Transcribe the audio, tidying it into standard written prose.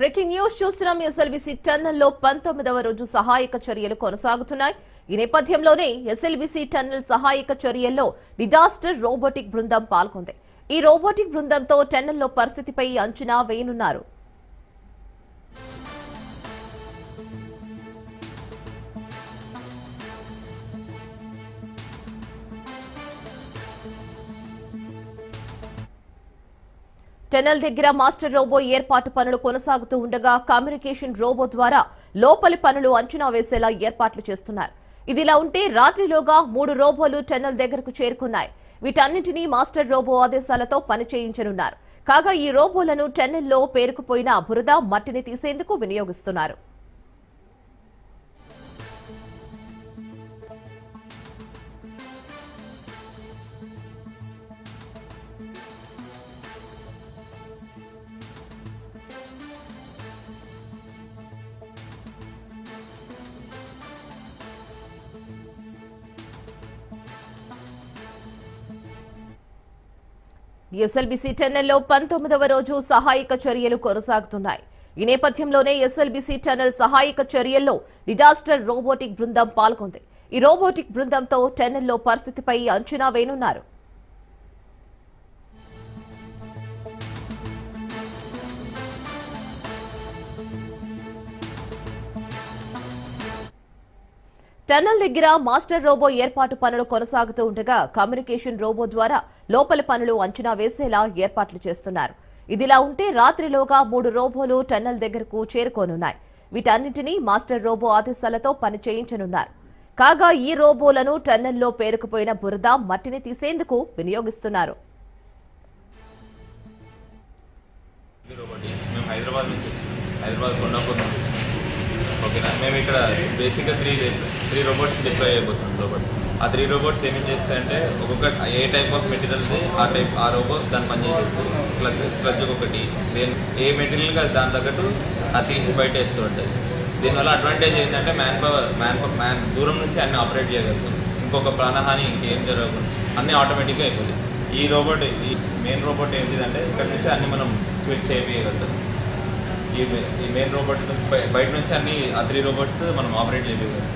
Breaking news చూస్తున్నాం. SLBC టన్నెల్లో 19వ రోజు సహాయక చర్యలు కొనసాగుతున్నాయి. ఈ నేపథ్యంలోనే ఎస్ఎల్బీసీ టన్నెల్ సహాయక చర్యల్లో డిజాస్టర్ రోబోటిక్ బృందం పాల్గొంది. ఈ రోబోటిక్ బృందంతో టన్నెల్లో పరిస్థితిపై అంచనా వేయనున్నారు. టన్నెల్ దగ్గర మాస్టర్ రోబో ఏర్పాటు పనులు కొనసాగుతూ ఉండగా కమ్యూనికేషన్ రోబో ద్వారా లోపలి పనులు అంచనా వేసేలా ఏర్పాట్లు చేస్తున్నారు. ఇదిలా ఉంటే రాత్రిలోగా 3 రోబోలు టన్నెల్ దగ్గరకు చేరుకున్నాయి. వీటన్నింటినీ మాస్టర్ రోబో ఆదేశాలతో పని చేయించనున్నారు. కాగా ఈ రోబోలను టన్నెల్లో పేరుకుపోయిన బురద, మట్టిని తీసేందుకు వినియోగిస్తున్నారు. ఎస్ఎల్బీసీ టన్నెల్లో 19వ రోజు సహాయక చర్యలు కొనసాగుతున్నాయి. ఈ నేపథ్యంలోనే ఎస్ఎల్బీసీ టన్నెల్ సహాయక చర్యల్లో డిజాస్టర్ రోబోటిక్ బృందం పాల్గొంది. ఈ రోబోటిక్ బృందంతో టన్నెల్లో పరిస్థితిపై అంచనా వేయనున్నారు. టన్నెల్ దగ్గర మాస్టర్ రోబో ఏర్పాటు పనులు కొనసాగుతూ ఉండగా కమ్యూనికేషన్ రోబో ద్వారా లోపలి పనులు అంచనా వేసేలా ఏర్పాట్లు చేస్తున్నారు. ఇదిలా ఉంటే రాత్రిలోగా 3 రోబోలు టన్నెల్ దగ్గరకు చేరుకోనున్నాయి. వీటన్నింటినీ మాస్టర్ రోబో ఆదేశాలతో పని చేయించనున్నారు. కాగా ఈ రోబోలను టన్నెల్లో పేరుకుపోయిన బురద, మట్టిని తీసేందుకు వినియోగిస్తున్నారు. ఓకేనా, మేము ఇక్కడ బేసిక్గా త్రీ రోబోట్స్ డిప్లాయ్ అయిపోతున్నాం లోపల. ఆ 3 రోబోట్స్ ఏమేమి చేస్తాయంటే ఒక్కొక్క ఏ టైప్ ఆఫ్ మెటీరియల్స్ ఆ రోబోట్ దాన్ని పనిచేస్తుంది. స్లడ్జ్ ఒకటి, ఏ మెటీరియల్ అది దాని తగ్గట్టు అది తీసి బయట వేస్తూ ఉంటుంది. దీనివల్ల అడ్వాంటేజ్ ఏంటంటే మ్యాన్ దూరం నుంచి అన్ని ఆపరేట్ చేయగలుగుతాం. ఇంకొక ప్రాణహాని ఇంకేం జరగకుండా అన్నీ ఆటోమేటిక్గా అయిపోతుంది. ఈ మెయిన్ రోబోట్ ఏంటిదంటే ఇక్కడ నుంచి అన్ని మనం స్విచ్ చేయగలుగుతాం. ఈ మెయిన్ రోబోట్స్ నుంచి బయట నుంచి అన్ని ఆ 3 రోబోట్స్ మనం ఆపరేట్ చేయగలుగుతాం.